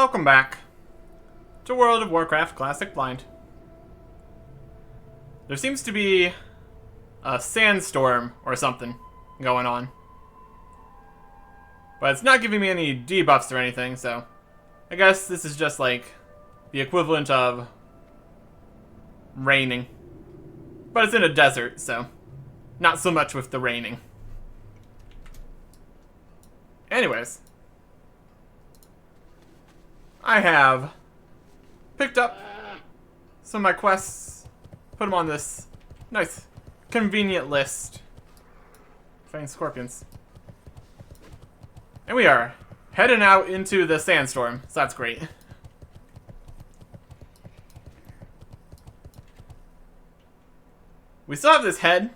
Welcome back to World of Warcraft Classic Blind. There seems to be a sandstorm or something going on. But it's not giving me any debuffs or anything, so I guess this is just like the equivalent of raining. But it's in a desert, so not so much with the raining. Anyways, I have picked up some of my quests, put them on this nice, convenient list. Fighting scorpions. And we are heading out into the sandstorm, so that's great. We still have this head.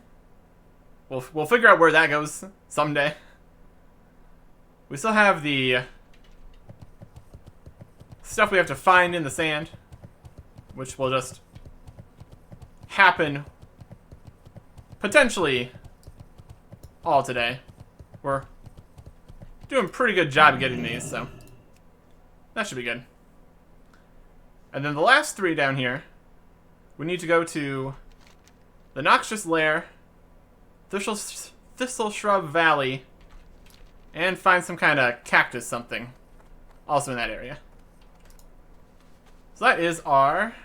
We'll figure out where that goes someday. We still have the stuff we have to find in the sand, which will just happen potentially all today. We're doing a pretty good job of getting these, so that should be good. And then the last three down here, we need to go to the Noxious Lair, Thistle Shrub Valley, and find some kind of cactus something also in that area. So that is our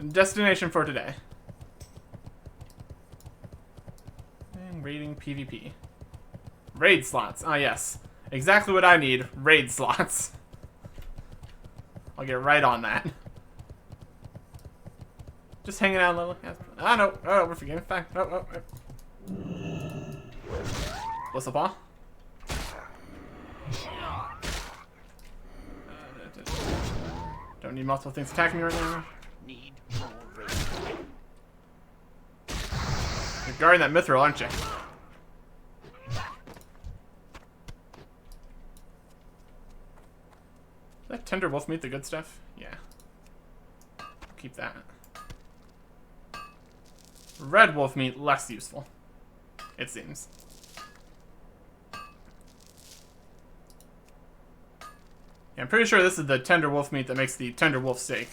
destination for today. And raiding PvP. Raid slots. Ah, yes. Exactly what I need. Raid slots. I'll get right on that. Just hanging out a little. Ah, no. Oh, we're forgetting. Fine. Oh. What's up, Paul? Don't need multiple things attacking me right now. You're guarding that mithril, aren't you? That tender wolf meat the good stuff? Yeah. Keep that. Red wolf meat, less useful. It seems. Yeah, I'm pretty sure this is the tender wolf meat that makes the tender wolf steak.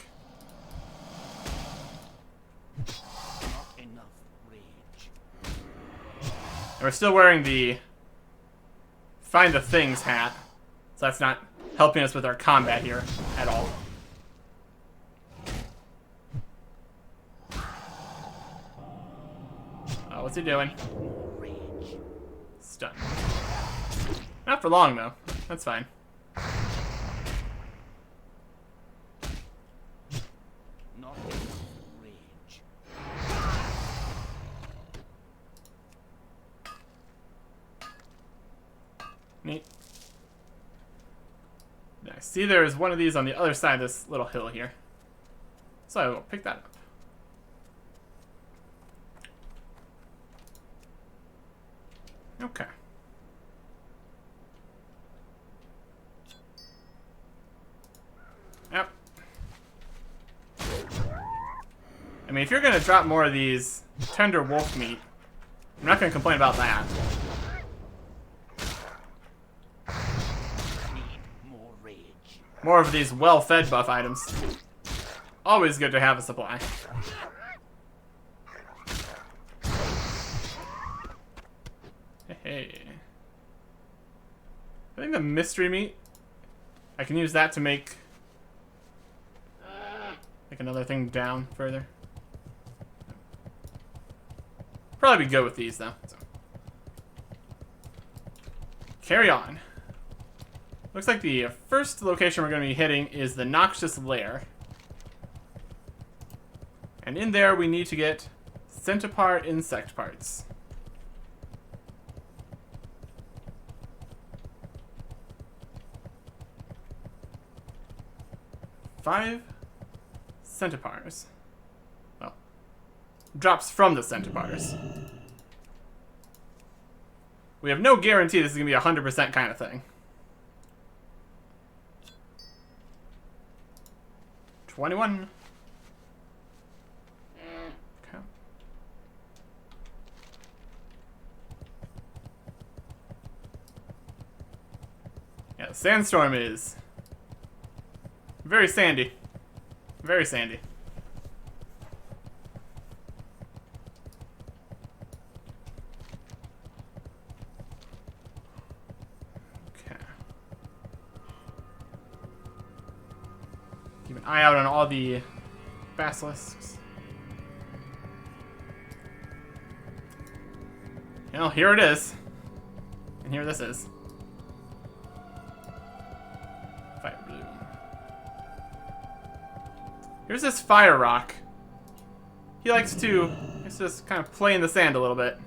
Not enough rage. And we're still wearing the Find the Things hat, so that's not helping us with our combat here at all. Oh, what's he doing? Rage. Stun. Not for long, though. That's fine. Not enough rage. Neat. I see there's one of these on the other side of this little hill here. So I will pick that up. Okay. Yep. I mean, if you're going to drop more of these tender wolf meat, I'm not going to complain about that. More of these well-fed buff items. Always good to have a supply. Hey. I think the mystery meat, I can use that to make another thing down further. Probably be good with these though. So. Carry on. Looks like the first location we're going to be hitting is the Noxious Lair. And in there we need to get centipar insect parts. Five centipars. Well, drops from the centipars. We have no guarantee this is going to be 100% kind of thing. 21. Okay. Yeah, the sandstorm is very sandy. Very sandy. Okay. Keep an eye out on all the basilisks. Well, here it is. And here this is. Fire bloom. Here's this fire rock. He likes to just kind of play in the sand a little bit.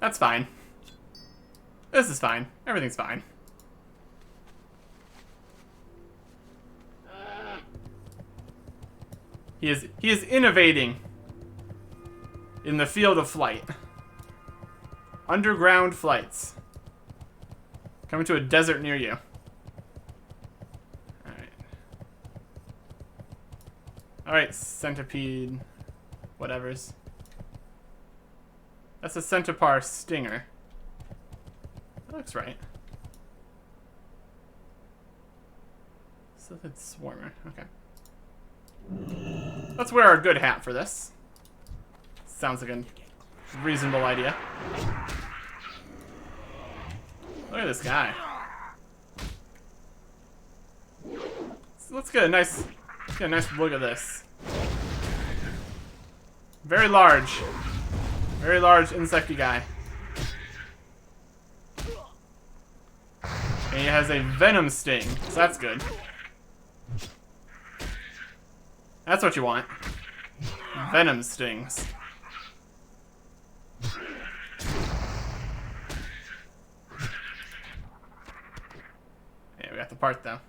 That's fine. This is fine. Everything's fine. He is innovating in the field of flight. Underground flights. Coming to a desert near you. Alright. Alright, centipede. Whatevers. That's a centipar stinger. That looks right. So it's swarmer. Okay. Let's wear our good hat for this. Sounds like a reasonable idea. Look at this guy. So let's get a nice look at this. Very large insecty guy. And he has a venom sting, so that's good. That's what you want. Venom stings. Yeah, we got the part though.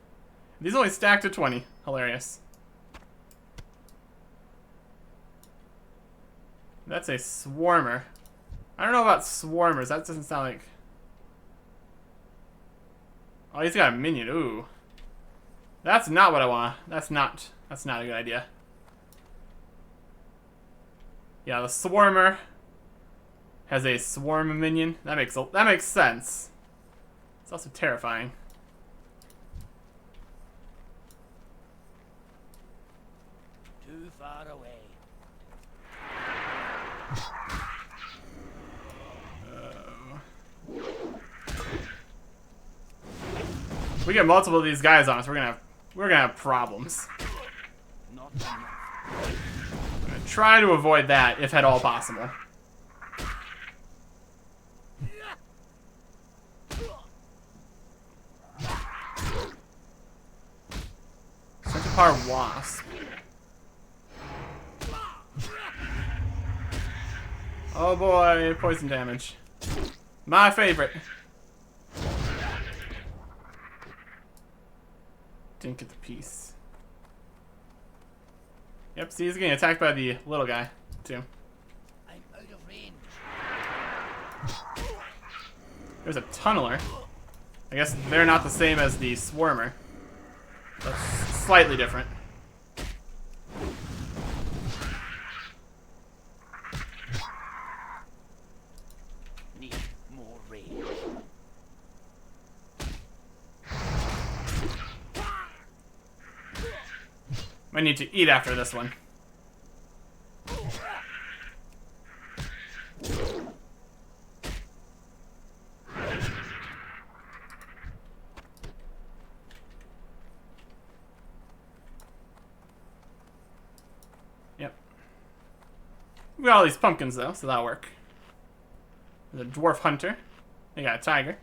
These only stack to 20. Hilarious. That's a swarmer. I don't know about swarmers. That doesn't sound like... Oh, he's got a minion. Ooh. That's not what I want. That's not a good idea. Yeah, the swarmer has a swarm minion. That makes sense. It's also terrifying. Too far away. If we get multiple of these guys on us, we're gonna have problems. Not enough. I'm gonna try to avoid that if at all possible. Centipar wasp. Oh boy, poison damage. My favorite. Didn't get the piece. Yep, see, he's getting attacked by the little guy, too. I'm out of range. There's a tunneler. I guess they're not the same as the swarmer. That's slightly different. Need more range. Might need to eat after this one. Yep. We got all these pumpkins though, so that'll work. There's a dwarf hunter. They got a tiger.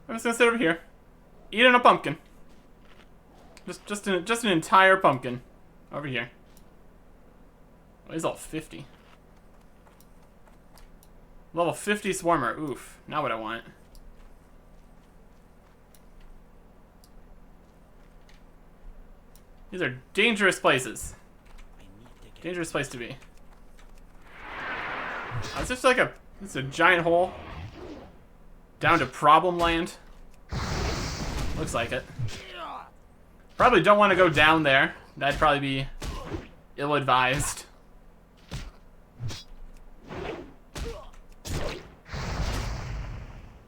I'm just gonna sit over here, eating a pumpkin. Just an entire pumpkin over here. Oh, he's all 50. Level 50 swarmer. Oof. Not what I want. These are dangerous places. I need to get Dangerous place to be. Oh, it's just like it's a giant hole. Down to problem land. Looks like it. Probably don't want to go down there. That'd probably be ill-advised.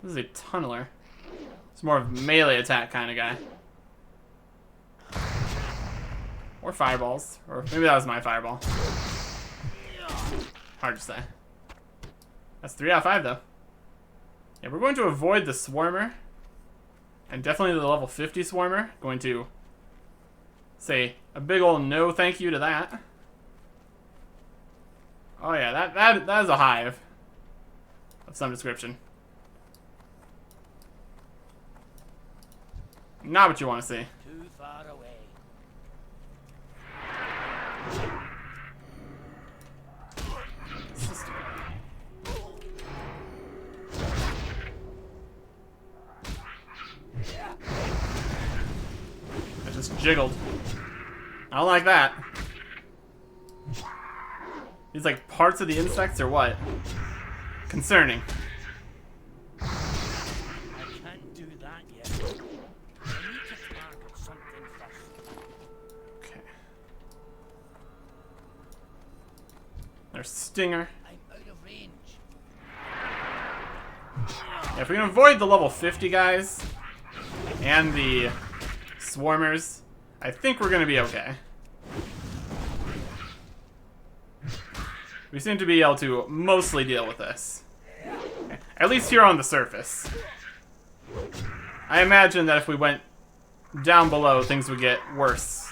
This is a tunneler. It's more of a melee attack kind of guy. Or fireballs. Or maybe that was my fireball. Hard to say. That's 3 out of 5 though. Yeah, we're going to avoid the Swarmer. And definitely the level 50 Swarmer. Going to say a big old no thank you to that. Oh yeah, that is a hive of some description. Not what you want to see. Too far away. I just jiggled. I don't like that. These like parts of the insects or what? Concerning. I can't do that yet. I need to target something first. Okay. There's Stinger. I'm out of range. Yeah, if we can avoid the level 50 guys and the Swarmers, I think we're gonna be okay. We seem to be able to mostly deal with this. At least here on the surface. I imagine that if we went down below, things would get worse.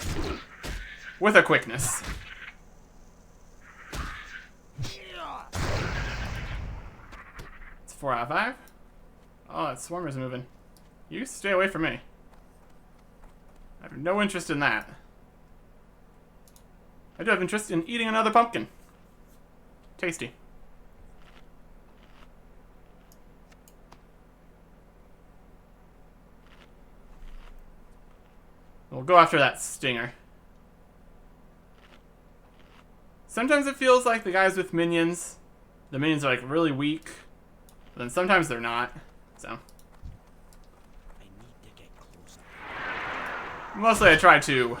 With a quickness. It's 4 out of 5. Oh, that Swarmer's moving. You stay away from me. I have no interest in that. I do have interest in eating another pumpkin. Tasty. We'll go after that Stinger. Sometimes it feels like the guys with minions, the minions are like really weak, but then sometimes they're not, so. I need to get closer. Mostly I try to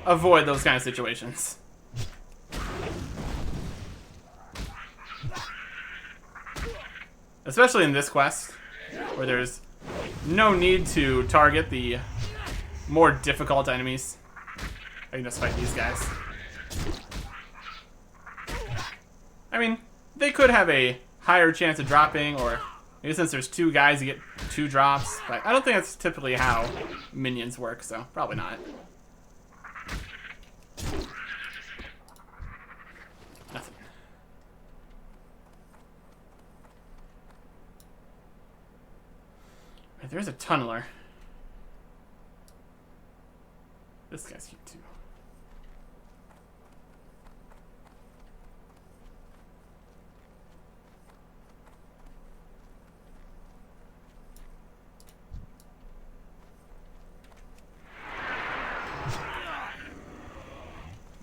avoid those kind of situations. Especially in this quest, where there's no need to target the more difficult enemies. I can just fight these guys. I mean, they could have a higher chance of dropping, or maybe since there's 2 guys, you get 2 drops. But I don't think that's typically how minions work, so probably not. Nothing. Right, there's a tunneler. This guy's cute too.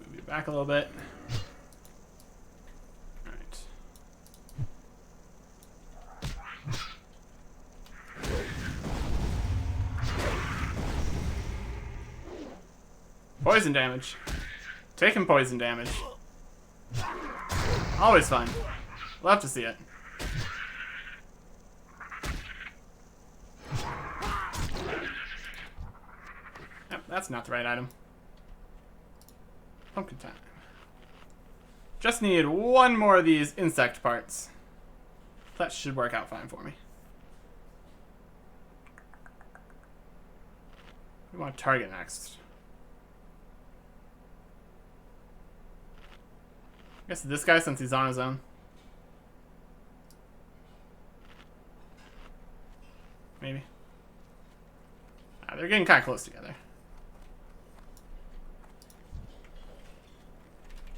Move you back a little bit. All right. Poison damage. Taking poison damage. Always fun. Love to see it. Yep, that's not the right item. Pumpkin time. Just need 1 more of these insect parts. That should work out fine for me. We want to target next. I guess this guy, since he's on his own. Maybe. Ah, they're getting kind of close together.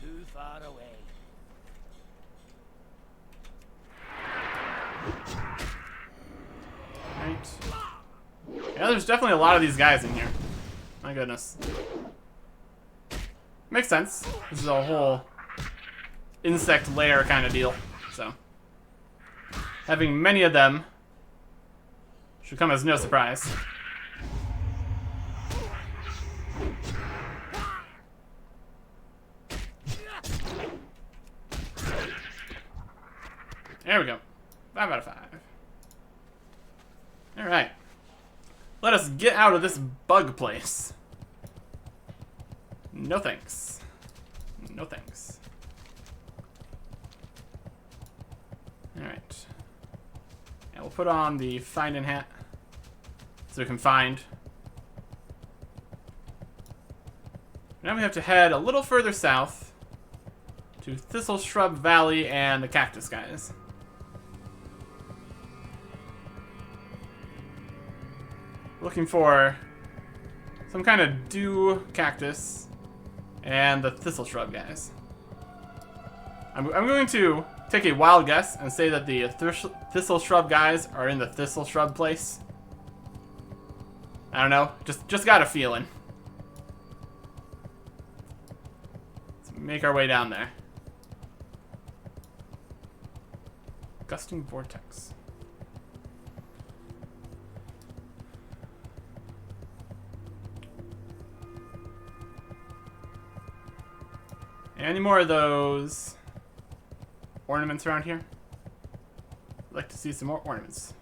Too far away. Right. Yeah, there's definitely a lot of these guys in here. My goodness. Makes sense. This is a whole insect lair kind of deal. So, having many of them should come as no surprise. There we go. 5 out of 5. Alright. Let us get out of this bug place. No thanks. No thanks. Alright. And we'll put on the finding hat so we can find. Now we have to head a little further south to Thistle Shrub Valley and the cactus guys. Looking for some kind of dew cactus and the thistle shrub guys. I'm going to take a wild guess and say that the thistle shrub guys are in the thistle shrub place. I don't know, just got a feeling. Let's make our way down there. Gusting vortex. Any more of those ornaments around here? I'd like to see some more ornaments.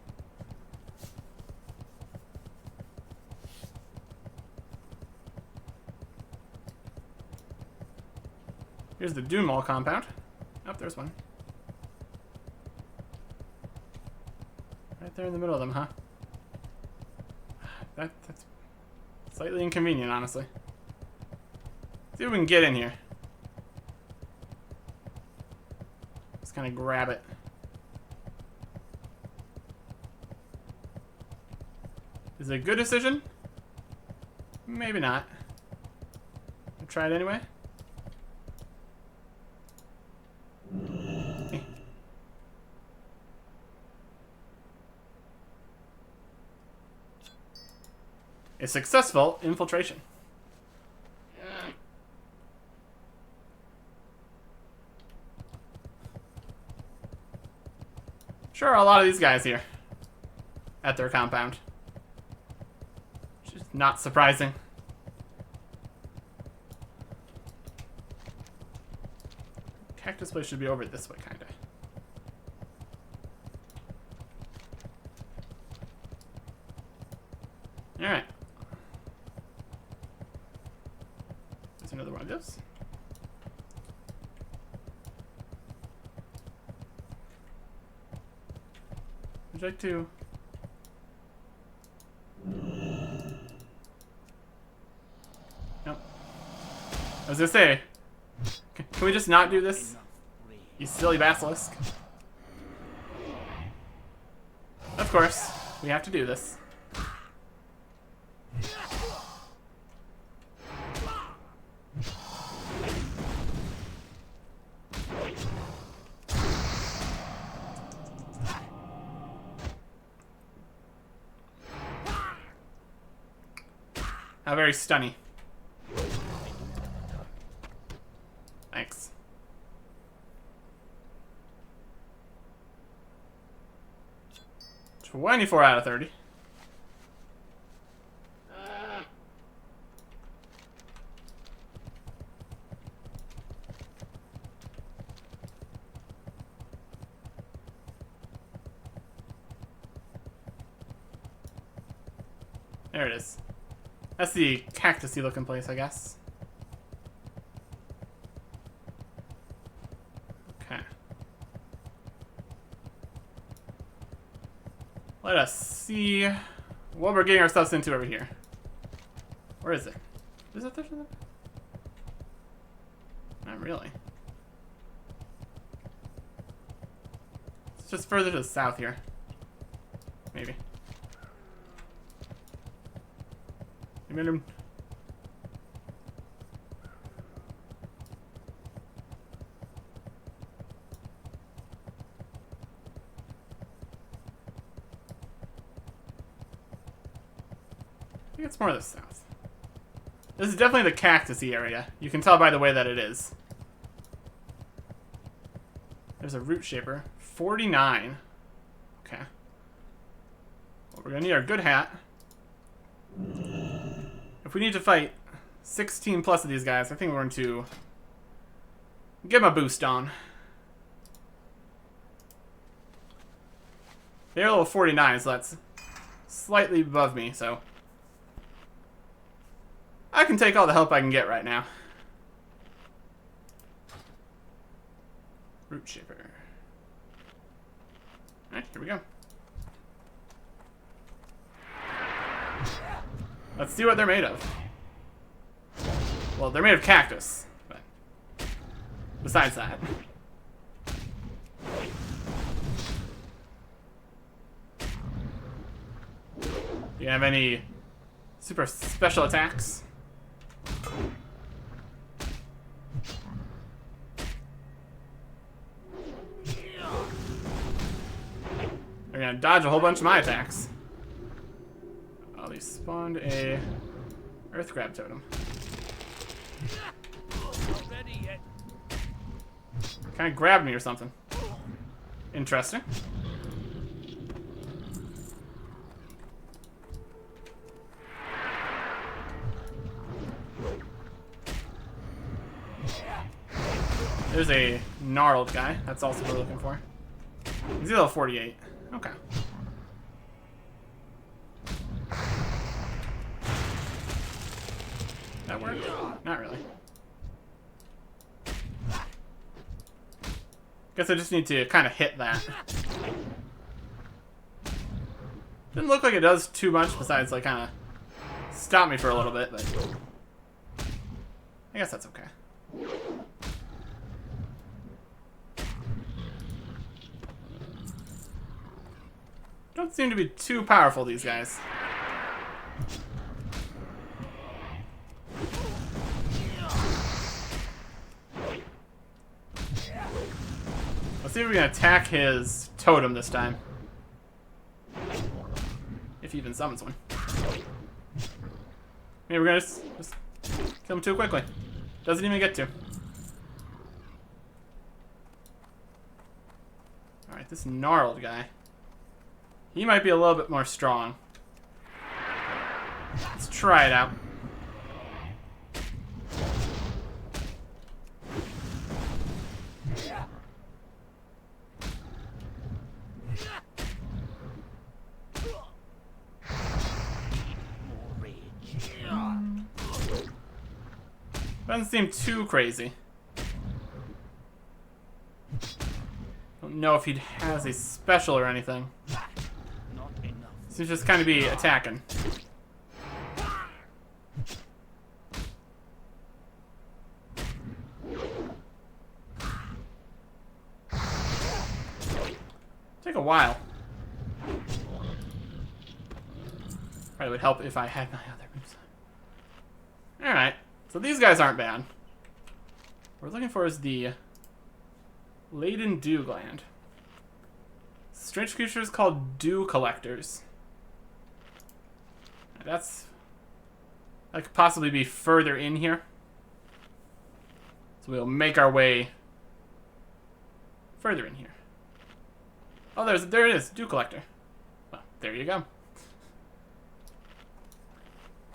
Here's the Dune Mall compound. Oh, there's one. Right there in the middle of them, huh? That's slightly inconvenient, honestly. See if we can get in here. Just kind of grab it. Is it a good decision? Maybe not. I'll try it anyway. A successful infiltration. Sure, a lot of these guys here at their compound. Which is not surprising. Cactus place should be over this way, kinda. Alright. There's another one of those. Would you like to... Nope. I was gonna say, can we just not do this? You silly basilisk. Of course, we have to do this. How very stunny. Thanks. $24 out of 30. There it is. That's the cactusy looking place, I guess. Okay. Let us see what we're getting ourselves into over here. Where is it? Is it there? Not really. It's just further to the south here. Maybe. You made him. I think it's more of the south. This is definitely the cactusy area. You can tell by the way that it is. There's a root shaper. 49. Okay. Well, we're gonna need our good hat. If we need to fight 16 plus of these guys, I think we're going to give them a boost on. They're level 49, so that's slightly above me, so I can take all the help I can get right now. Root shaper. Alright, here we go. Let's see what they're made of. Well, they're made of cactus, but besides that. Do you have any super special attacks? They're gonna dodge a whole bunch of my attacks. Oh, they spawned a earth grab totem. Kind of grabbed me or something. Interesting. There's a gnarled guy. That's also what we're looking for. He's level 48. Okay. That worked? Not really. Guess I just need to kind of hit that. Didn't look like it does too much besides like kind of stop me for a little bit, but I guess that's okay. Don't seem to be too powerful, these guys. Let's see if we can attack his totem this time. If he even summons one. Maybe we're gonna just kill him too quickly. Doesn't even get to. Alright, this gnarled guy. He might be a little bit more strong. Let's try it out. Doesn't seem too crazy. Don't know if he has a special or anything. Seems just kind of be attacking. Take a while. Probably would help if I had my other moves. Alright, so these guys aren't bad. What we're looking for is the Laden Dew Gland. Strange creatures called Dew Collectors. That could possibly be further in here. So we'll make our way further in here. Oh, there it is, Dew Collector. Well, there you go.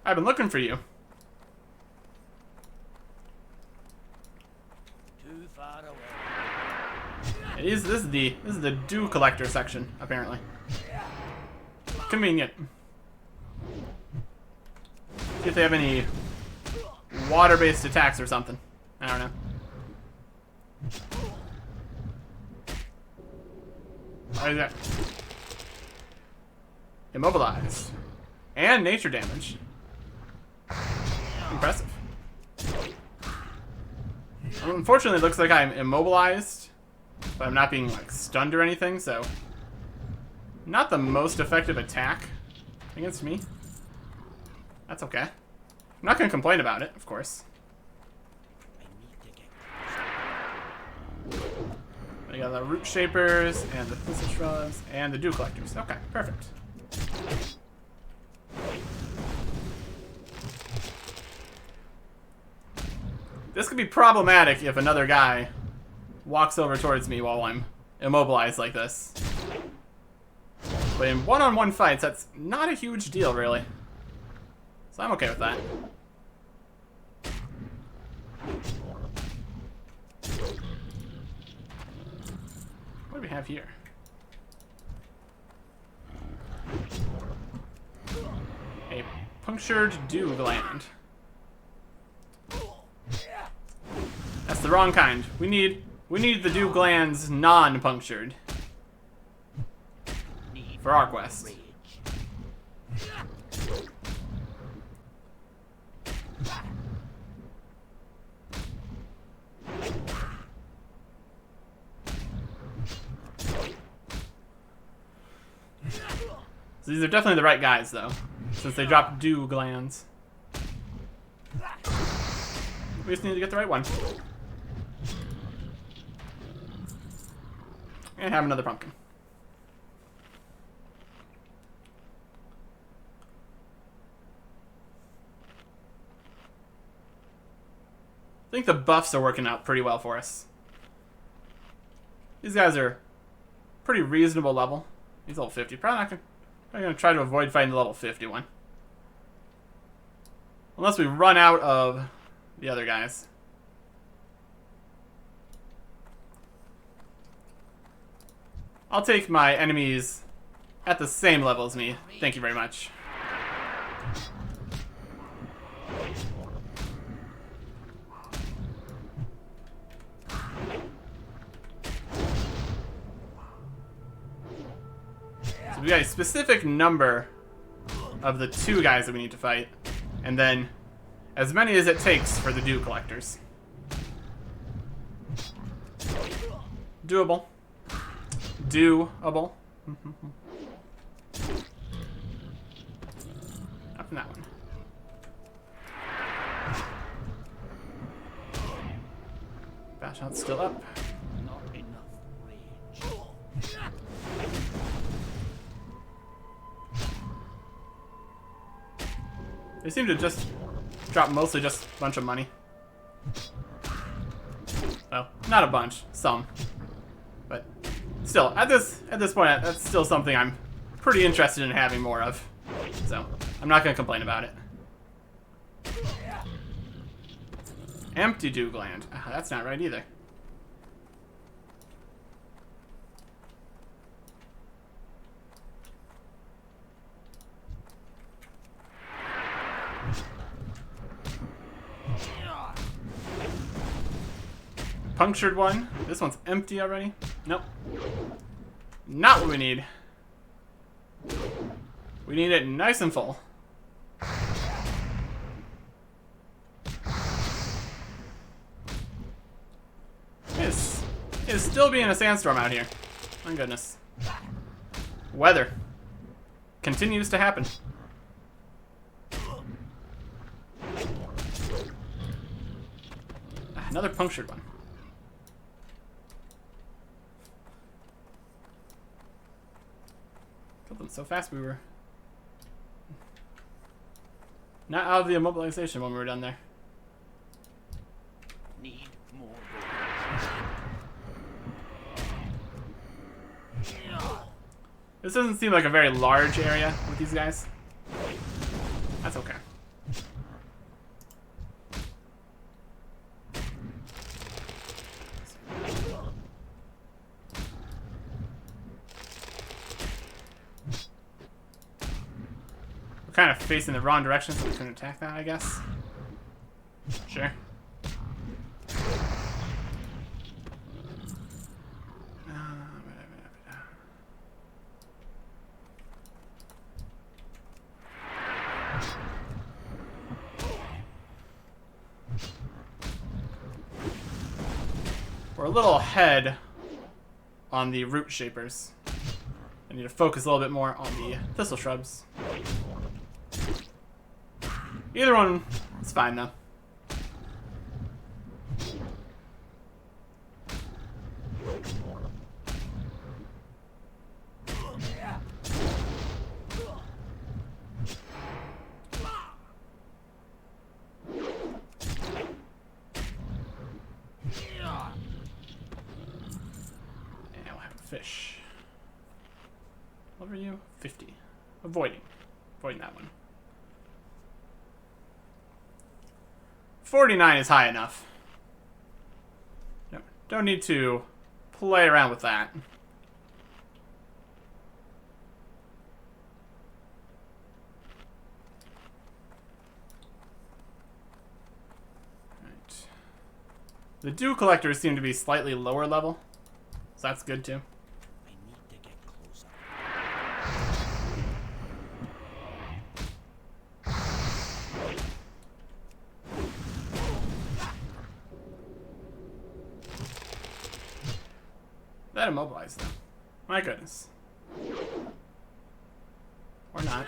I've been looking for you. Too far away. This is the Dew Collector section, apparently. Convenient. See if they have any water-based attacks or something. I don't know. What is that? Immobilized. And nature damage. Impressive. Well, unfortunately, it looks like I'm immobilized, but I'm not being like stunned or anything, so not the most effective attack against me. That's okay. I'm not going to complain about it, of course. I got the root shapers and the thistle shrubs and the dew collectors. Okay, perfect. This could be problematic if another guy walks over towards me while I'm immobilized like this. But in one-on-one fights, that's not a huge deal, really. So I'm okay with that. What do we have here? Punctured dew gland. That's the wrong kind. We need the dew glands non-punctured for our quest. So these are definitely the right guys, though, since they drop dew glands. We just need to get the right one. And have another pumpkin. I think the buffs are working out pretty well for us. These guys are pretty reasonable level. He's level 50. Probably gonna try to avoid fighting the level 50 one. Unless we run out of the other guys. I'll take my enemies at the same level as me. Thank you very much. So we got a specific number of the 2 guys that we need to fight, and then as many as it takes for the dew collectors. Doable. Doable. Up in that one. Bash out's still up. Not enough rage. They seem to just drop mostly just a bunch of money. Well, not a bunch, some. But still, at this point, that's still something I'm pretty interested in having more of. So, I'm not going to complain about it. Empty dew gland. That's not right either. Punctured one. This one's empty already. Nope. Not what we need. We need it nice and full. It's still being a sandstorm out here. My goodness. Weather continues to happen. Another punctured one. Killed them so fast we were not out of the immobilization when we were done there. Need more This doesn't seem like a very large area with these guys. That's okay. We're kind of facing the wrong direction, so we couldn't attack that, I guess. Sure. We're a little ahead on the root shapers. I need to focus a little bit more on the thistle shrubs. Either one is fine though. Fish. What were you? 50. Avoiding that one. 49 is high enough. No, don't need to play around with that. The dew collectors seem to be slightly lower level, so that's good too. I need to get closer. That immobilized them. My goodness. Or not.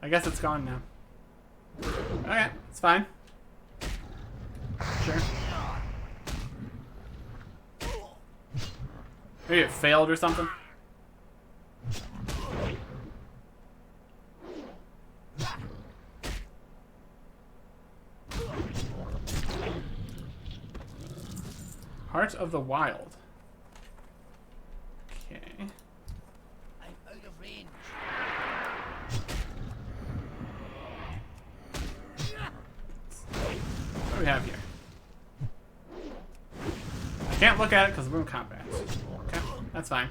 I guess it's gone now. Okay, it's fine. Sure. Maybe it failed or something. Heart of the Wild. Okay. I'm out of range. What do we have here? I can't look at it because we're in combat. Okay, that's fine.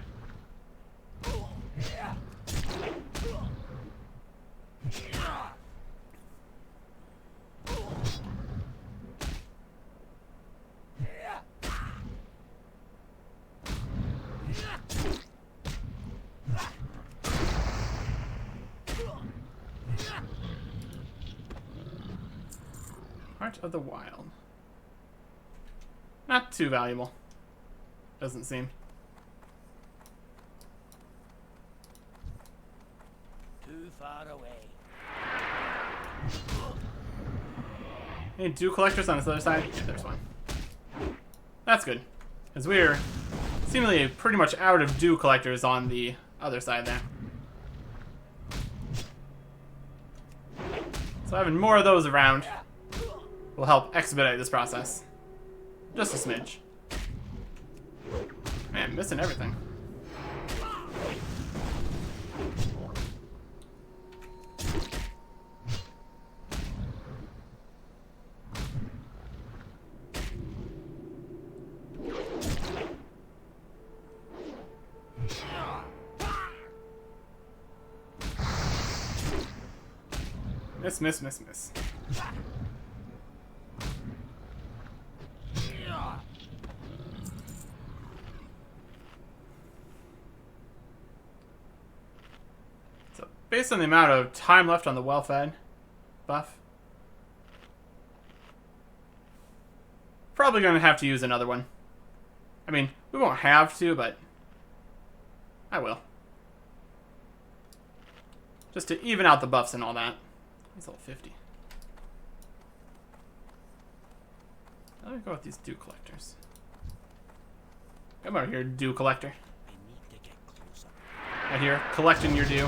Heart of the Wild. Not too valuable. Doesn't seem. Too far away. Any dew collectors on this other side? Yeah, there's one. That's good. Because we're seemingly pretty much out of dew collectors on the other side there. So having more of those around will help expedite this process. Just a smidge. Man, missing everything. Miss, miss, miss, miss. So, based on the amount of time left on the well-fed buff, probably going to have to use another one. I mean, we won't have to, but I will. Just to even out the buffs and all that. It's all 50. Let me go with these dew collectors. Come over here, dew collector. I need to get closer. Right here, collecting your dew.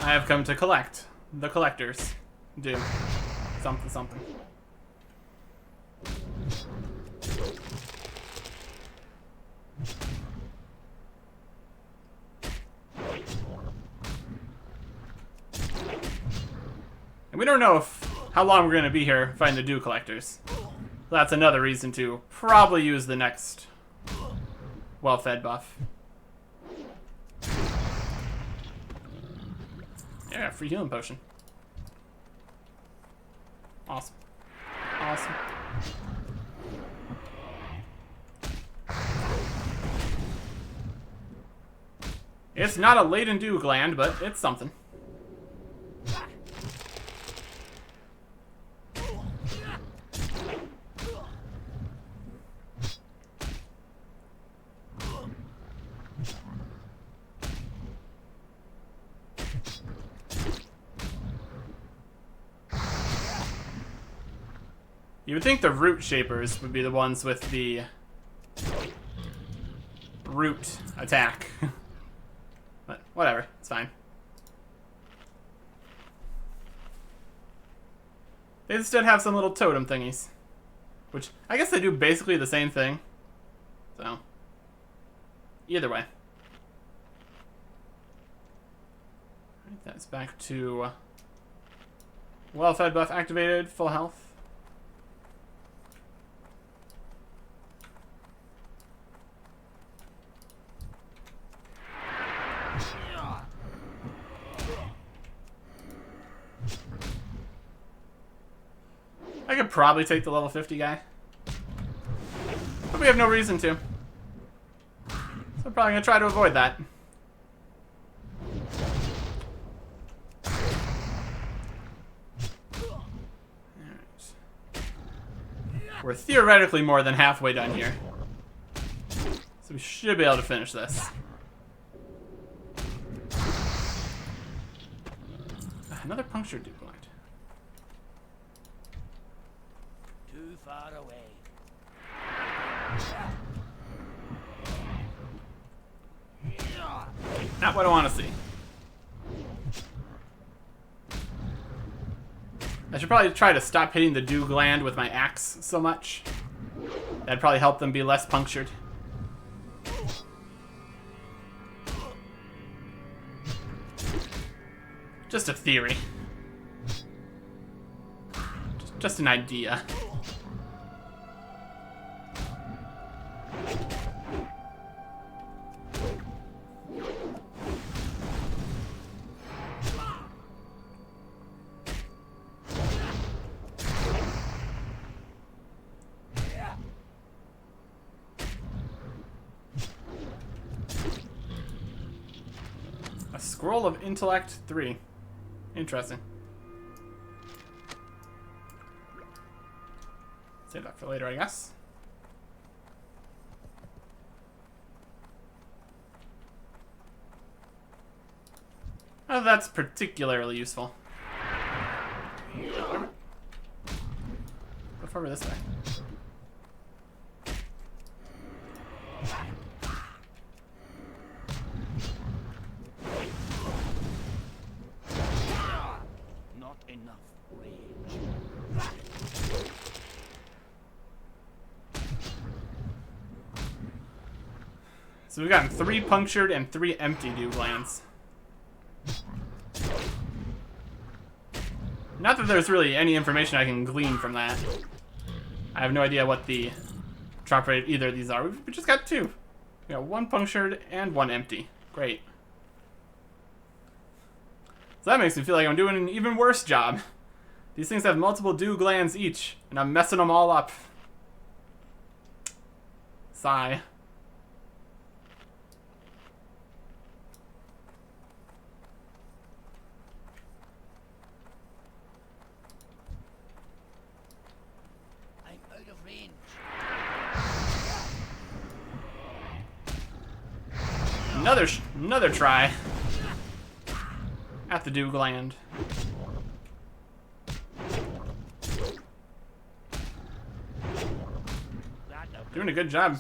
I have come to collect the collectors. Dew. Something, something. And we don't know how long we're going to be here fighting the dew collectors. That's another reason to probably use the next well-fed buff. Yeah, free healing potion. Awesome. Awesome. It's not a laden dew gland, but it's something. You would think the root shapers would be the ones with the root attack. But whatever, it's fine. They instead have some little totem thingies. Which, I guess they do basically the same thing. So, either way. Alright, that's back to well-fed buff activated, full health. probably take the level 50 guy. But we have no reason to. So I'm probably going to try to avoid that. Alright. We're theoretically more than halfway done here. So we should be able to finish this. Another punctured dude blind. Too far away. Not what I want to see. I should probably try to stop hitting the dew gland with my axe so much. That'd probably help them be less punctured. Just a theory. Just an idea. A scroll of intellect 3. Interesting. Save that for later, I guess. Oh, that's particularly useful. Go over this way. Not enough rage. So we've gotten 3 punctured and 3 empty dew glands. Not that there's really any information I can glean from that. I have no idea what the drop rate of either of these are. We just got 2. We got 1 punctured and 1 empty. Great. So that makes me feel like I'm doing an even worse job. These things have multiple dew glands each, and I'm messing them all up. Sigh. I'm out of range. Another try at the dew gland. Doing a good job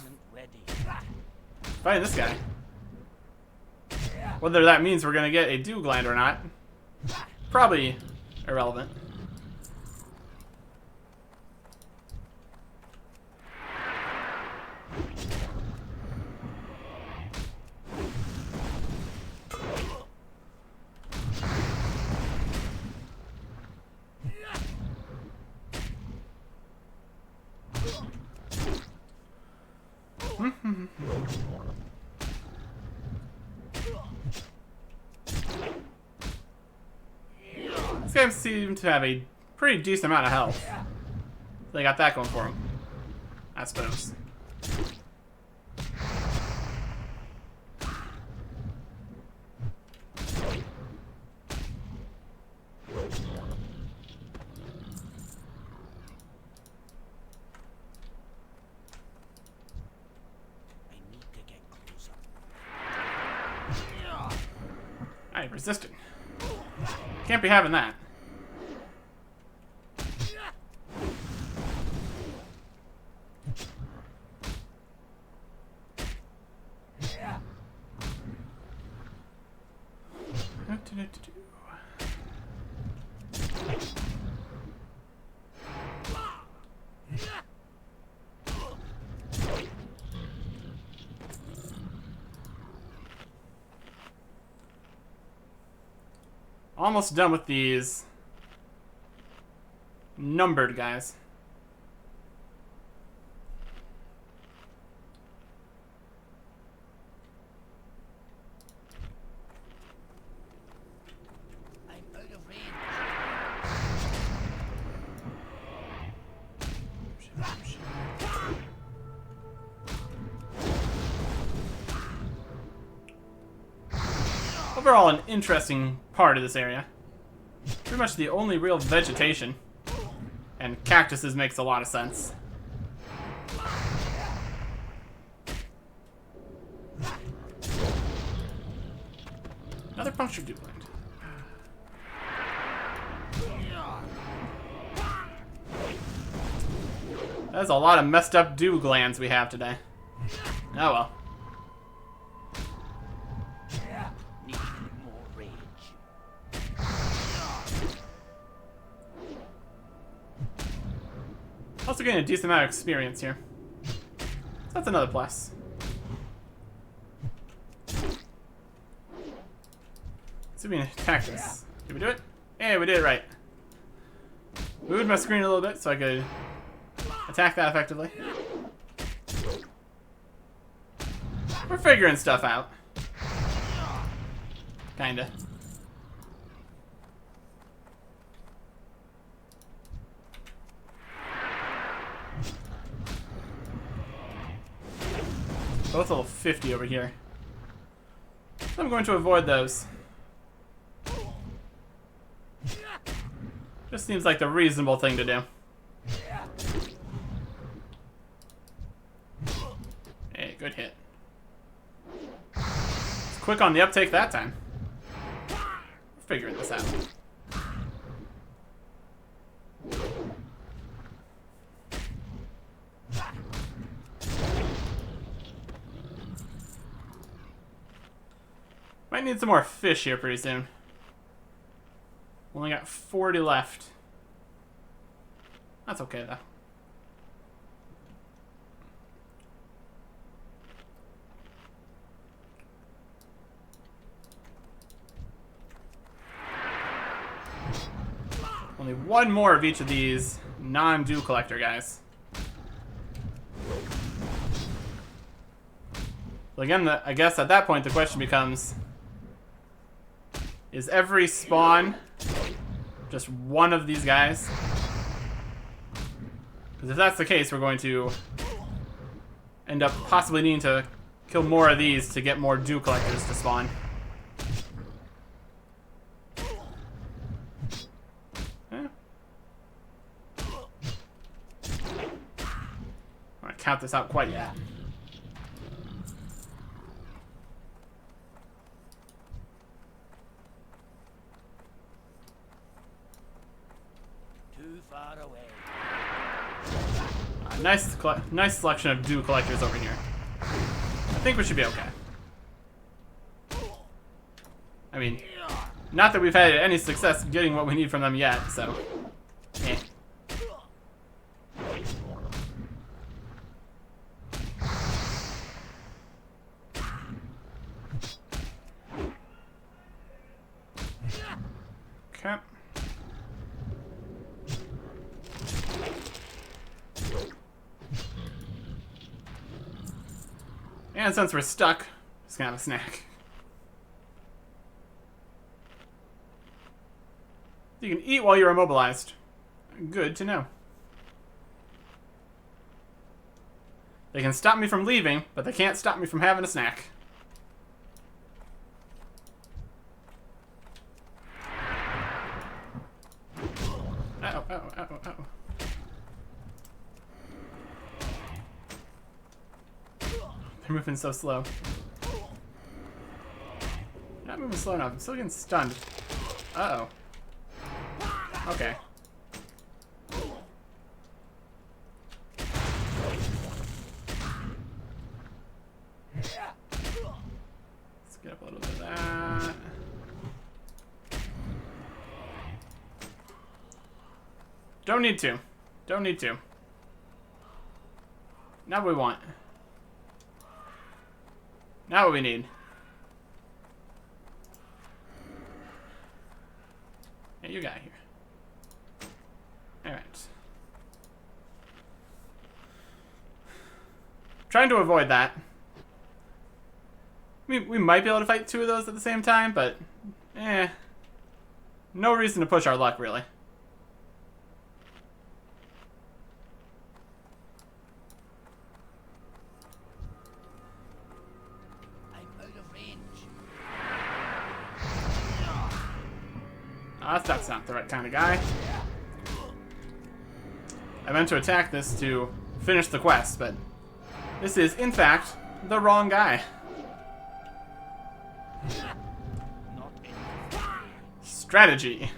fighting this guy. Whether that means we're gonna get a dew gland or not, probably irrelevant. This guy seems to have a pretty decent amount of health. They got that going for him, I suppose. Alright, resisting. Can't be having that. Almost done with these numbered guys. I'm out of range. overall an interesting part of this area. Pretty much the only real vegetation. And cactuses makes a lot of sense. Another punctured dew gland. That's a lot of messed up dew glands we have today. Oh well. Need more rage. Also getting a decent amount of experience here. So that's another plus. Let's see if we can attack this. Did we do it? Hey, we did it right. Moved my screen a little bit so I could attack that effectively. We're figuring stuff out. Kinda. Both level 50 over here. So I'm going to avoid those. Just seems like the reasonable thing to do. Hey, good hit. It's quick on the uptake that time. We're figuring this out. Might need some more fish here pretty soon. Only got 40 left. That's okay though. Only one more of each of these non-dew collector guys. So again, I guess at that point the question becomes, is every spawn just one of these guys? Because if that's the case, we're going to end up possibly needing to kill more of these to get more dew collectors to spawn. Yeah. I don't count this out quite yet. Too far away. Nice selection of dew collectors over here. I think we should be okay. I mean, not that we've had any success getting what we need from them yet, so. Eh. Okay. And since we're stuck, just gonna have a snack. You can eat while you're immobilized. Good to know. They can stop me from leaving, but they can't stop me from having a snack. Uh-oh, uh-oh, uh-oh, uh-oh. They're moving so slow. Not moving slow enough. I'm still getting stunned. Uh-oh. Okay. Let's get up a little bit of that. Don't need to. Don't need to. Not what we want. Not what we need. Hey, you got here. Alright. Trying to avoid that. We might be able to fight two of those at the same time, but no reason to push our luck, really. I'm out of range. That's not the right kind of guy. I meant to attack this to finish the quest, but this is, in fact, the wrong guy. Not in. Strategy.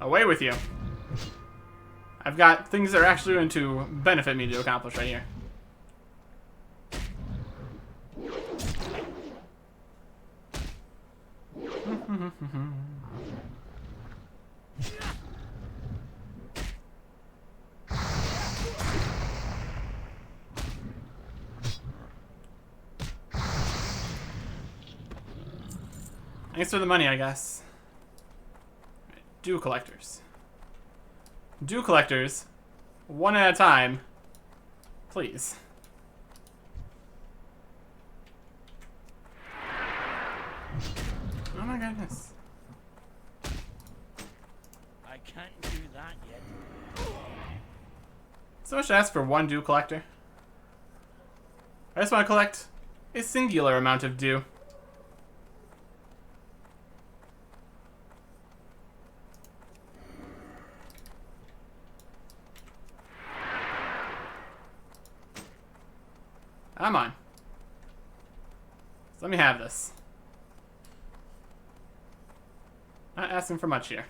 Away with you. I've got things that are actually going to benefit me to accomplish right here. Thanks for the money, I guess. Dew collectors. Dew collectors, one at a time, please. Oh my goodness. I can't do that yet. So much to ask for one dew collector. I just want to collect a singular amount of dew. Come on. So let me have this. Not asking for much here.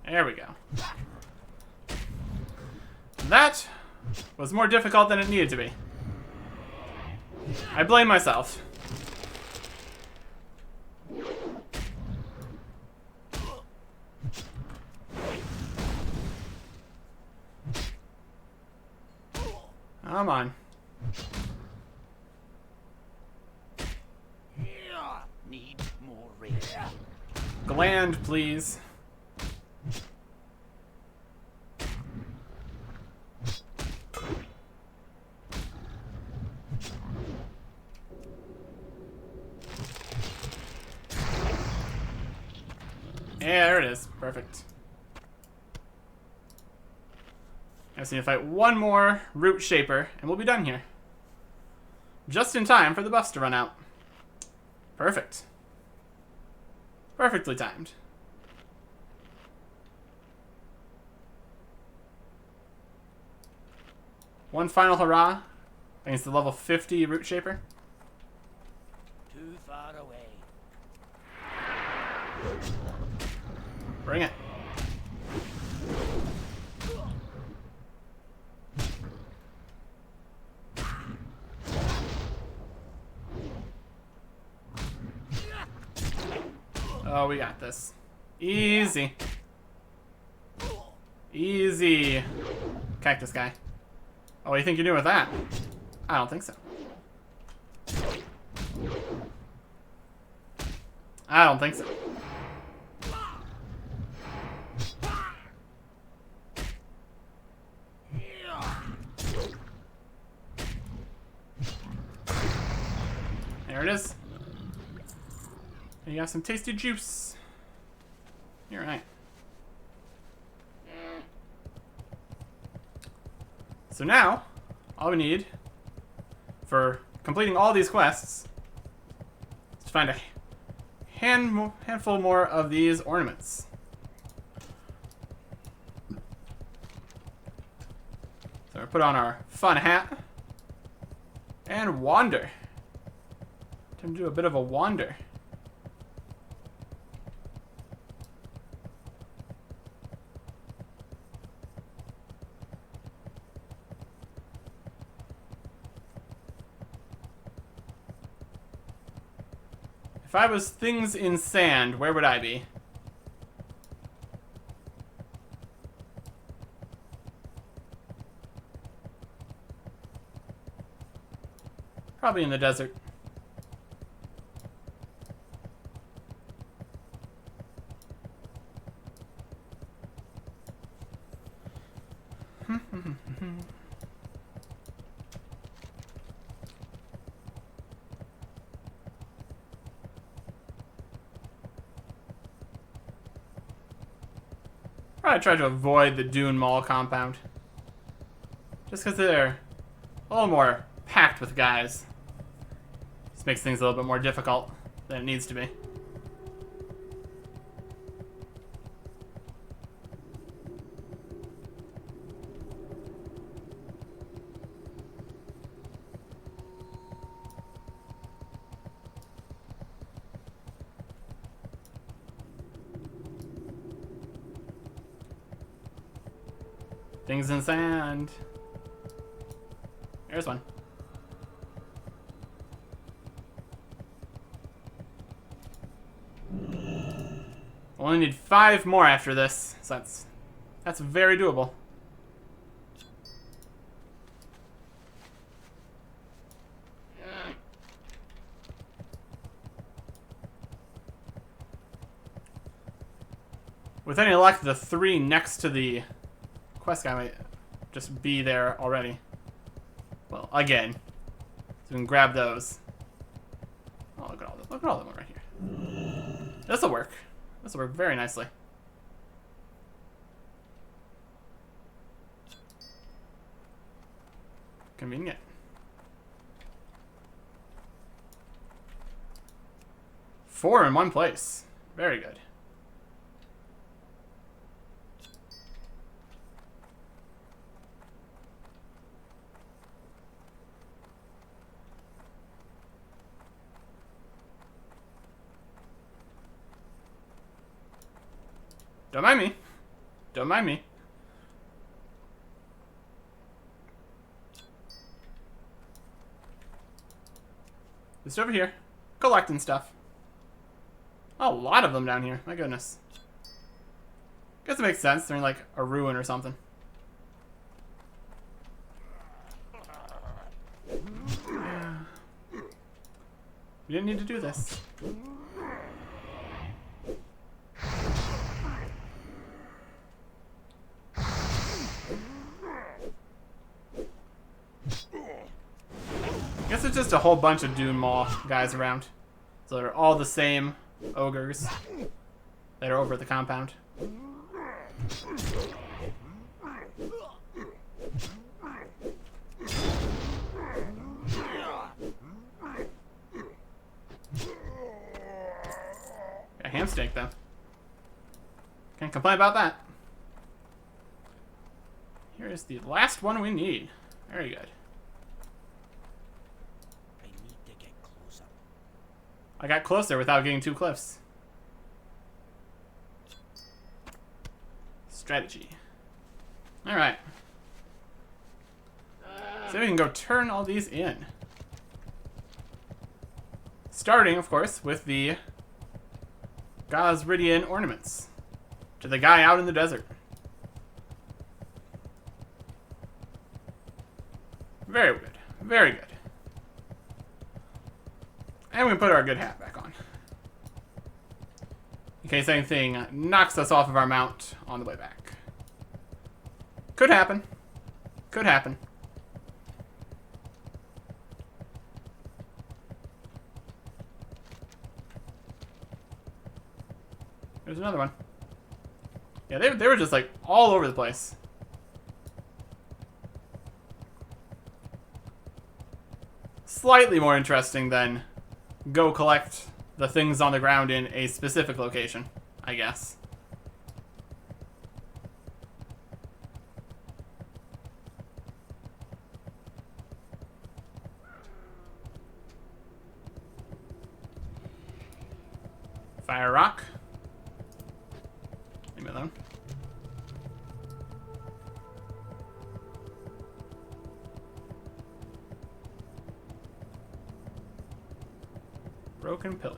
There we go. That was more difficult than it needed to be. I blame myself. Come on. Need more rage. Gland, please. Yeah, there it is. Perfect. I just need to fight one more Root Shaper, and we'll be done here. Just in time for the buffs to run out. Perfect. Perfectly timed. One final hurrah against the level 50 Root Shaper. Too far away. Bring it. Oh, we got this. Easy. Easy. Cactus guy. Oh, what do you think you're doing with that? I don't think so. I don't think so. There it is. And you got some tasty juice. You're right. So now, all we need for completing all these quests is to find a handful more of these ornaments. So we put on our fun hat and wander. Time to do a bit of a wander. If I was things in sand, where would I be? Probably in the desert. Probably try to avoid the Dune Mall compound. Just because they're a little more packed with guys. This makes things a little bit more difficult than it needs to be. Things in sand. There's one. Only need 5 more after this, so that's very doable. With any luck, the 3 next to the quest guy might just be there already. Well, again. So we can grab those. Oh, look at all them. Look at all of them right here. This'll work. This'll work very nicely. Convenient. Four in one place. Very good. Don't mind me. Don't mind me. Just over here. Collecting stuff. A lot of them down here. My goodness. Guess it makes sense. They're in like a ruin or something. We didn't need to do this. I guess it's just a whole bunch of Dune Maw guys around. So they're all the same ogres that are over at the compound. A ham steak, though. Can't complain about that. Here is the last one we need. Very good. I need to get closer. I got closer without getting too close. Strategy. Alright. So we can go turn all these in. Starting, of course, with the Gosridian ornaments. To the guy out in the desert. Very good. Very good. And we can put our good hat back on. In case anything knocks us off of our mount on the way back. Could happen. Could happen. There's another one. Yeah, they were just like all over the place. Slightly more interesting than go collect the things on the ground in a specific location, I guess. Fire rock. Leave me alone. Broken pillar.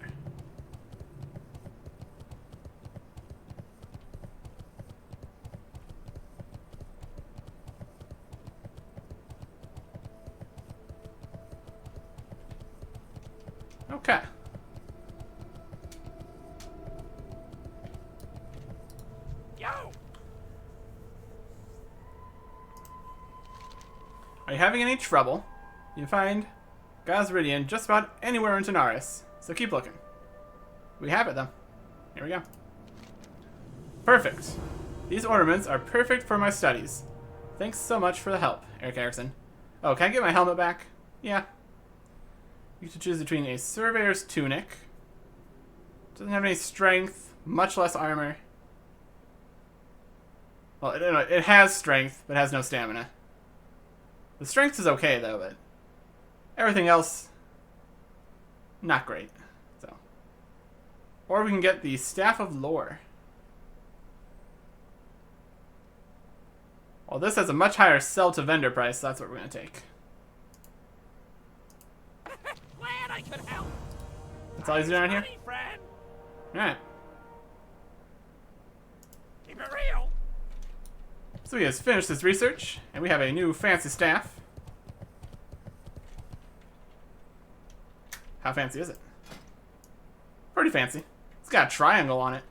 Okay. Yo! you having any trouble, you can find Gosridian just about anywhere in Tanaris. So keep looking. We have it, though. Here we go. Perfect. These ornaments are perfect for my studies. Thanks so much for the help, Eric Erickson. Oh, can I get my helmet back? Yeah. You can choose between a surveyor's tunic. Doesn't have any strength, much less armor. Well, it has strength, but has no stamina. The strength is okay, though, but everything else, not great. So, or we can get the Staff of Lore. Well, this has a much higher sell-to-vendor price, so that's what we're going to take. Glad I could help. That's all he's doing out here? Friend. Alright. Keep it real. So he has finished his research, and we have a new fancy staff. How fancy is it? Pretty fancy. It's got a triangle on it.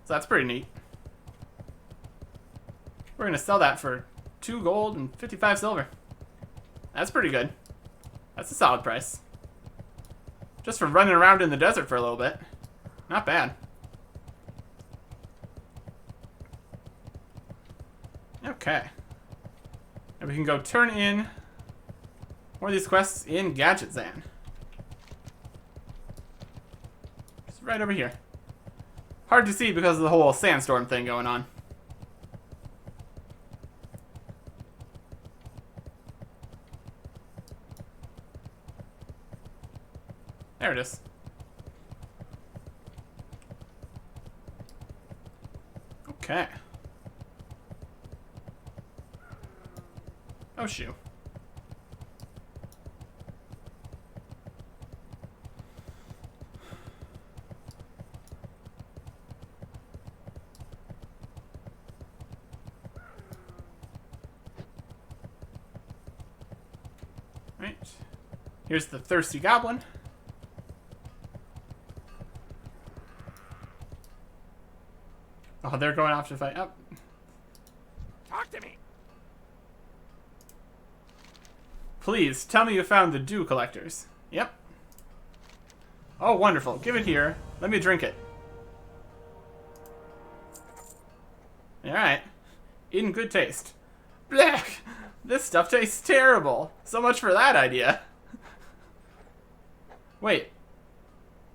So that's pretty neat. We're going to sell that for 2 gold and 55 silver. That's pretty good. That's a solid price. Just for running around in the desert for a little bit. Not bad. Okay. And we can go turn in more of these quests in Gadget Zan. Just right over here. Hard to see because of the whole sandstorm thing going on. There it is. Okay. Oh, shoot. Right. Here's the thirsty goblin. Oh, they're going off to fight. Oh. Talk to me. Please, tell me you found the dew collectors. Yep. Oh, wonderful. Give it here. Let me drink it. Alright. In good taste. Blech! This stuff tastes terrible. So much for that idea. Wait.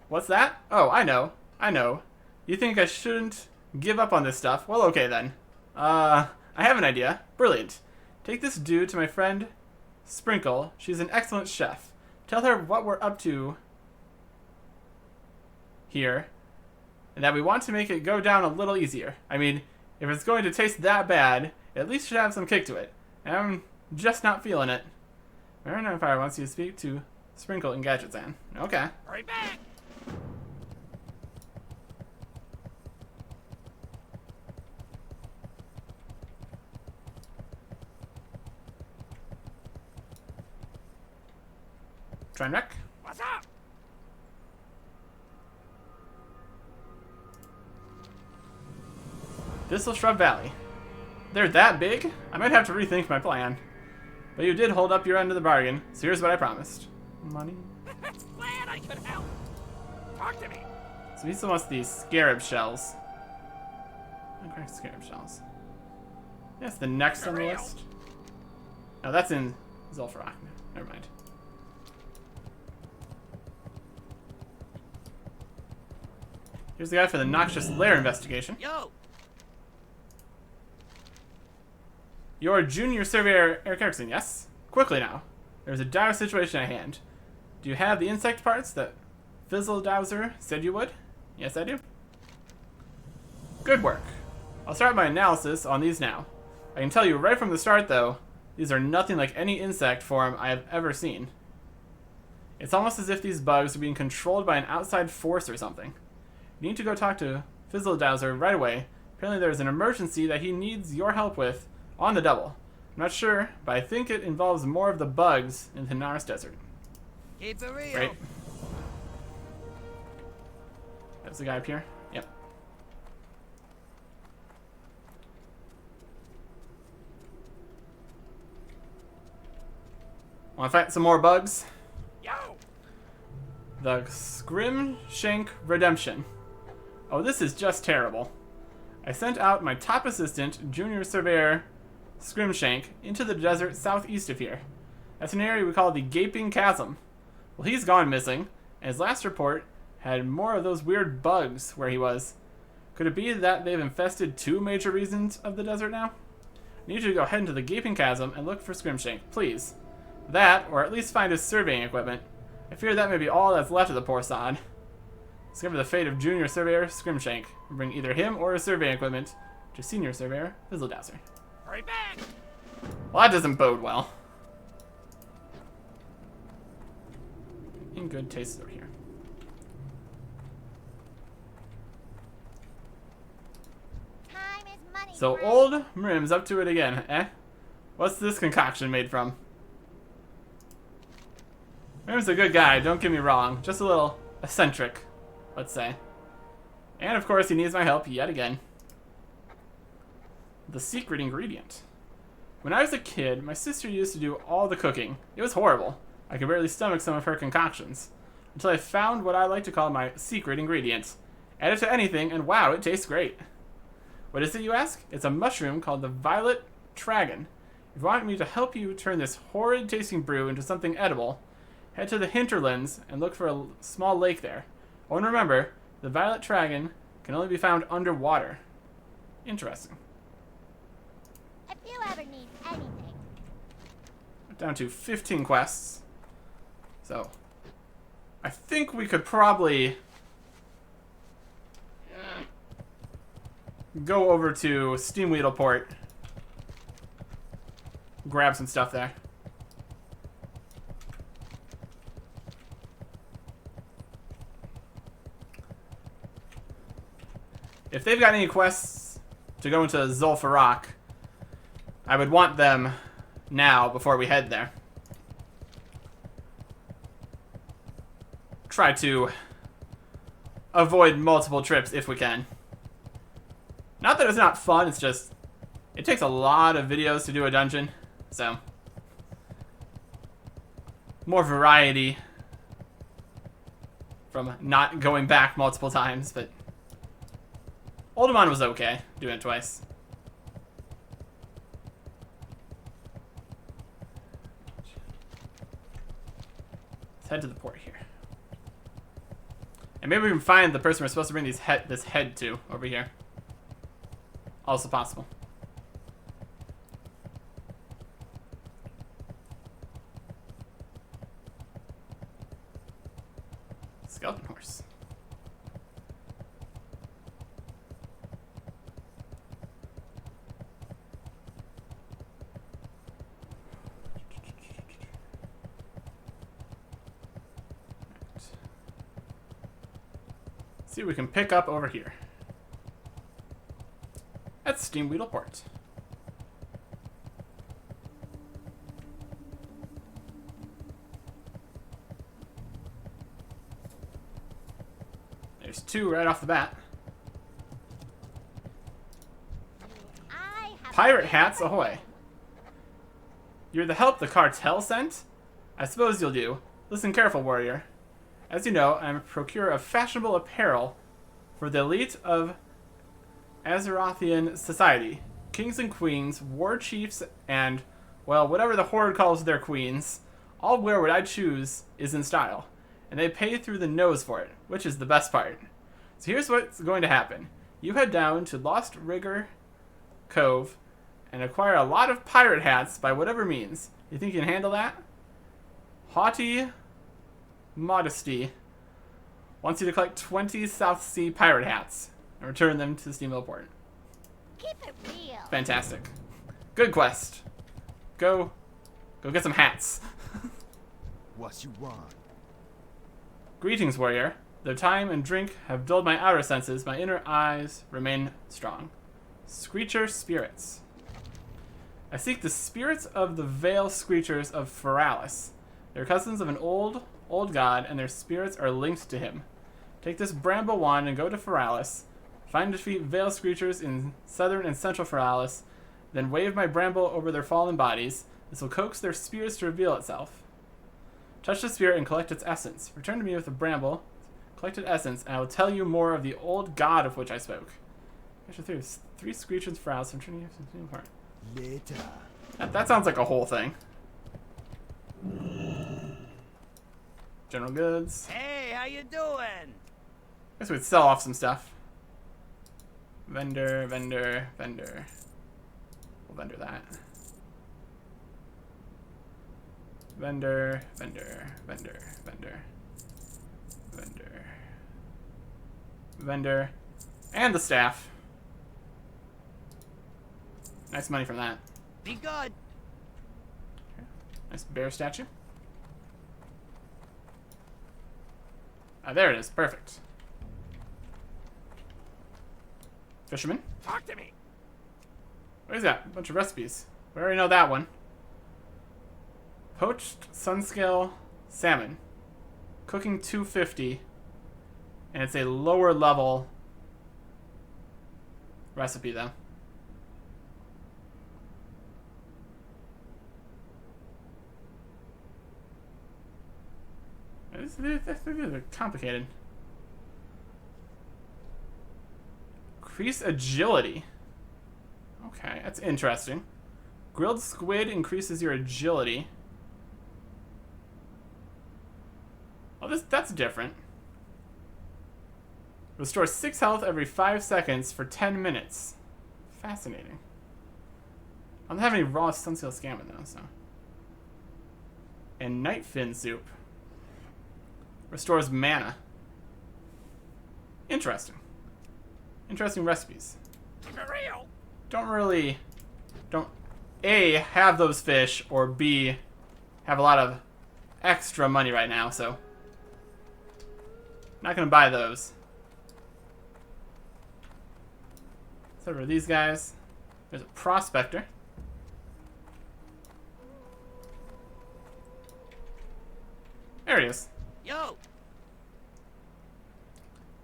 What's that? Oh, I know. I know. You think I shouldn't give up on this stuff? Well, okay then. I have an idea. Brilliant. Take this dew to my friend Sprinkle. She's an excellent chef. Tell her what we're up to here, and that we want to make it go down a little easier. I mean, if it's going to taste that bad, it at least should have some kick to it. And I'm just not feeling it. Mariner Fire wants you to speak to Sprinkle in Gadget Zan. Okay. Right back. Try and wreck. What's up? Thistle Shrub Valley. They're that big? I might have to rethink my plan. But you did hold up your end of the bargain, so here's what I promised. Money. Glad I could help. Talk to me. So he still wants these scarab shells. Okay, scarab shells. That's the next on the list. No, that's in Zul'Farrak. Never mind. Here's the guy for the Noxious Lair investigation. Yo. You're junior surveyor Eric Erickson, yes? Quickly now. There's a dire situation at hand. Do you have the insect parts that Fizzledowser said you would? Yes, I do. Good work. I'll start my analysis on these now. I can tell you right from the start, though, these are nothing like any insect form I have ever seen. It's almost as if these bugs are being controlled by an outside force or something. You need to go talk to Fizzledowser right away. Apparently there's an emergency that he needs your help with on the double. I'm not sure, but I think it involves more of the bugs in the Naris Desert. Keep it real. Right? That's the guy up here? Yep. Want to fight some more bugs? Yo! The Scrimshank Redemption. Oh, this is just terrible. I sent out my top assistant, Junior Surveyor Scrimshank, into the desert southeast of here. That's an area we call the Gaping Chasm. Well, he's gone missing, and his last report had more of those weird bugs where he was. Could it be that they've infested 2 major regions of the desert now? I need you to go head into the Gaping Chasm and look for Scrimshank, please. That, or at least find his surveying equipment. I fear that may be all that's left of the poor sod. Discover the fate of Junior Surveyor Scrimshank, and bring either him or his surveying equipment to Senior Surveyor Fizzledowser. Hurry back! Well, that doesn't bode well. In good taste over here. Time is money. So old Mrim's up to it again, eh? What's this concoction made from? Mrim's a good guy, don't get me wrong. Just a little eccentric, let's say. And of course he needs my help yet again. The secret ingredient. When I was a kid, my sister used to do all the cooking. It was horrible. I could barely stomach some of her concoctions. Until I found what I like to call my secret ingredient. Add it to anything, and wow, it tastes great. What is it, you ask? It's a mushroom called the violet tragon. If you want me to help you turn this horrid tasting brew into something edible, head to the hinterlands and look for a small lake there. Oh, and remember, the violet tragon can only be found underwater. Interesting. If you ever need anything. Down to 15 quests. So, I think we could probably go over to Steamweedleport, grab some stuff there. If they've got any quests to go into Zul'Farrak, I would want them now before we head there. Try to avoid multiple trips if we can. Not that it's not fun, it's just it takes a lot of videos to do a dungeon, so more variety from not going back multiple times, but Oldemon was okay doing it twice. Let's head to the port here. And maybe we can find the person we're supposed to bring this head to over here. Also possible. Skeleton horse. See what we can pick up over here. That's Steamweedleport. There's 2 right off the bat. I have Pirate hats ahoy. You're the help the cartel sent? I suppose you'll do. Listen careful, warrior. As you know, I'm a procurer of fashionable apparel for the elite of Azerothian society. Kings and queens, war chiefs, and, well, whatever the horde calls their queens, all wear what I choose is in style. And they pay through the nose for it, which is the best part. So here's what's going to happen. You head down to Lost Rigger Cove and acquire a lot of pirate hats by whatever means. You think you can handle that? Haughty Modesty wants you to collect 20 South Sea pirate hats and return them to Steamweedleport. keep it real. Fantastic. Good quest. Go get some hats. What you want? Greetings, warrior. Though time and drink have dulled my outer senses, my inner eyes remain strong. Screecher spirits. I seek the spirits of the Vale Screechers of Feralis. They're cousins of an old god, and their spirits are linked to him. Take this bramble wand and go to Feralis. Find and defeat Vale Screechers in southern and central Feralis. Then wave my bramble over their fallen bodies. This will coax their spirits to reveal itself. Touch the spirit and collect its essence. Return to me with a bramble, collected essence, and I will tell you more of the old god of which I spoke. Question 3 screeches for house. I'm turning you to apart. Later. That sounds like a whole thing. General goods. Hey, how you doing? Guess we'd sell off some stuff. Vendor, vendor, vendor. We'll vendor that. Vendor, vendor, vendor, vendor, vendor, vendor, and the staff. Nice money from that. Be good. Nice bear statue. Ah, there it is. Perfect. Fisherman. Talk to me. What is that? A bunch of recipes. We already know that one. Poached sunscale salmon. Cooking 250. And it's a lower level recipe, though. These are complicated. Increase agility. Okay, that's interesting. Grilled squid increases your agility. Oh, that's different. Restore 6 health every 5 seconds for 10 minutes. Fascinating. I don't have any raw sunscale salmon though, so. And night fin soup. Restores mana. Interesting. Interesting recipes. For real. Don't A, have those fish, or B, have a lot of extra money right now, so not gonna buy those. So for these guys, there's a prospector. There he is. Yo.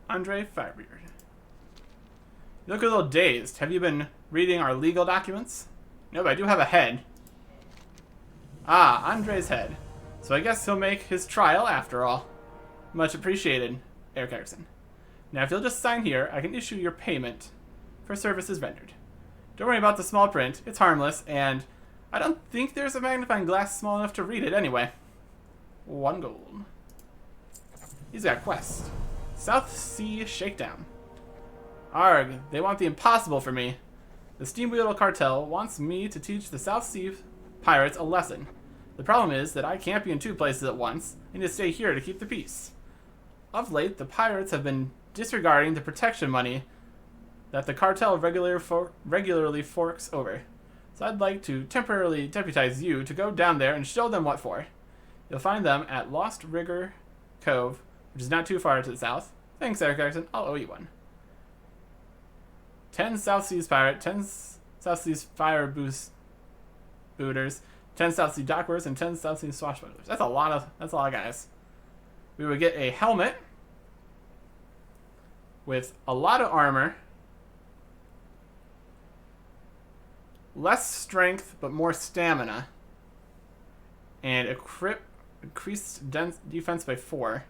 Andre Firebeard. You look a little dazed. Have you been reading our legal documents? No, but I do have a head. Ah, Andre's head. So I guess he'll make his trial after all. Much appreciated, Eric Erickson. Now if you'll just sign here, I can issue your payment for services rendered. Don't worry about the small print. It's harmless, and I don't think there's a magnifying glass small enough to read it anyway. 1 gold. He's got a quest. South Sea Shakedown. Arg, they want the impossible for me. The Steamwheel Cartel wants me to teach the South Sea pirates a lesson. The problem is that I can't be in 2 places at once. I need to stay here to keep the peace. Of late, the pirates have been disregarding the protection money that the cartel regularly forks over. So I'd like to temporarily deputize you to go down there and show them what for. You'll find them at Lost Rigger Cove, which is not too far to the south. Thanks, Eric Erickson. I'll owe you one. 10 South Seas Pirate, 10 South Seas Fire Booters, 10 South Sea Dockworks, and 10 South Sea Swashbucklers. That's a lot of guys. We would get a helmet with a lot of armor, less strength but more stamina, and increased defense by 4,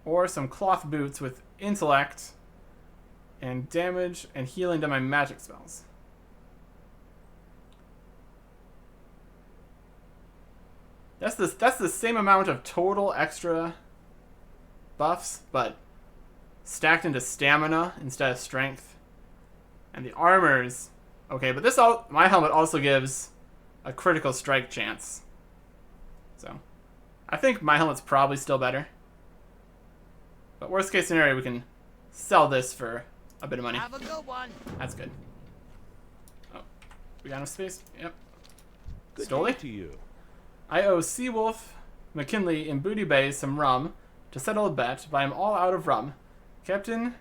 or some cloth boots with intellect and damage and healing to my magic spells. That's the same amount of total extra buffs, but stacked into stamina instead of strength. And the armor's okay, but my helmet also gives a critical strike chance. So I think my helmet's probably still better. But worst case scenario, we can sell this for a bit of money. Have a good one. That's good. Oh, we got enough space? Yep. Good Stoli? day to you. I owe Seawolf McKinley in Booty Bay some rum to settle a bet, but I'm all out of rum. Captain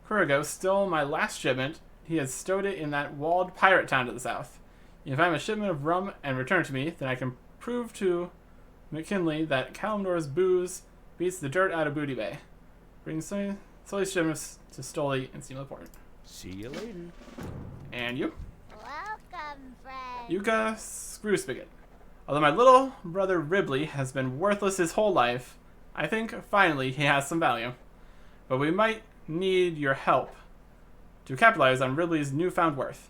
Kurigo stole my last shipment. He has stowed it in that walled pirate town to the south. If I have a shipment of rum and return it to me, then I can prove to McKinley that Kalimdor's booze beats the dirt out of Booty Bay. Bring Sully's shipments to Stoli and Steamboat Port. See you later. And you? Welcome, friend. Yuka Screwspigot. Although my little brother Ribley has been worthless his whole life, I think finally he has some value. But we might need your help to capitalize on Ribley's newfound worth.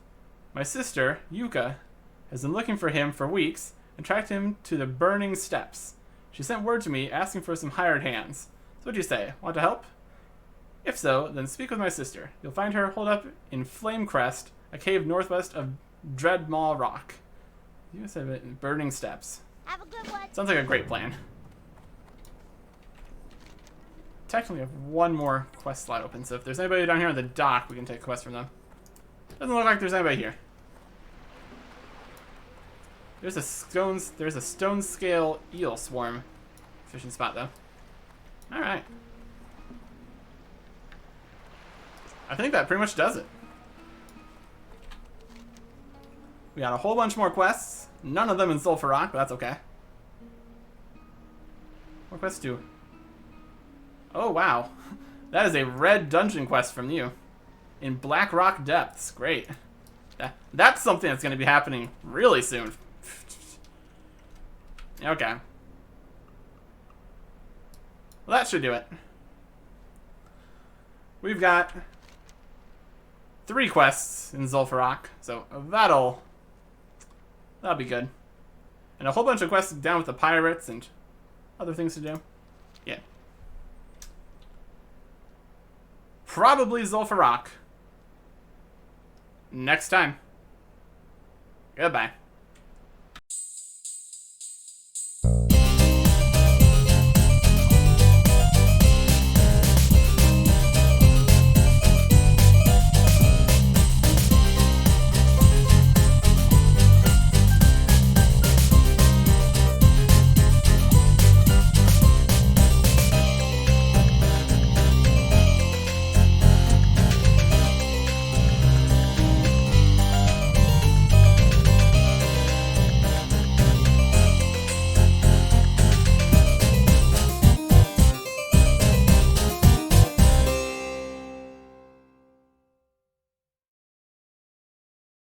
My sister, Yuka, has been looking for him for weeks and tracked him to the burning steps. She sent word to me asking for some hired hands. So what'd you say? Want to help? If so, then speak with my sister. You'll find her holed up in Flamecrest, a cave northwest of Dreadmaw Rock. You said it, burning steps. Have a good one. Sounds like a great plan. Technically, we have one more quest slot open, so if there's anybody down here on the dock, we can take a quest from them. Doesn't look like there's anybody here. There's a stone scale eel swarm fishing spot though. Alright. I think that pretty much does it. We got a whole bunch more quests. None of them in Zul'Farrak, but that's okay. What quests do? Oh wow. That is a red dungeon quest from you. In Black Rock Depths. Great. That's something that's going to be happening really soon. Okay. Well, that should do it. We've got 3 quests in Zul'Farrak, so that'll be good. And a whole bunch of quests down with the pirates and other things to do. Yeah. Probably Zul'Farrak. Next time. Goodbye.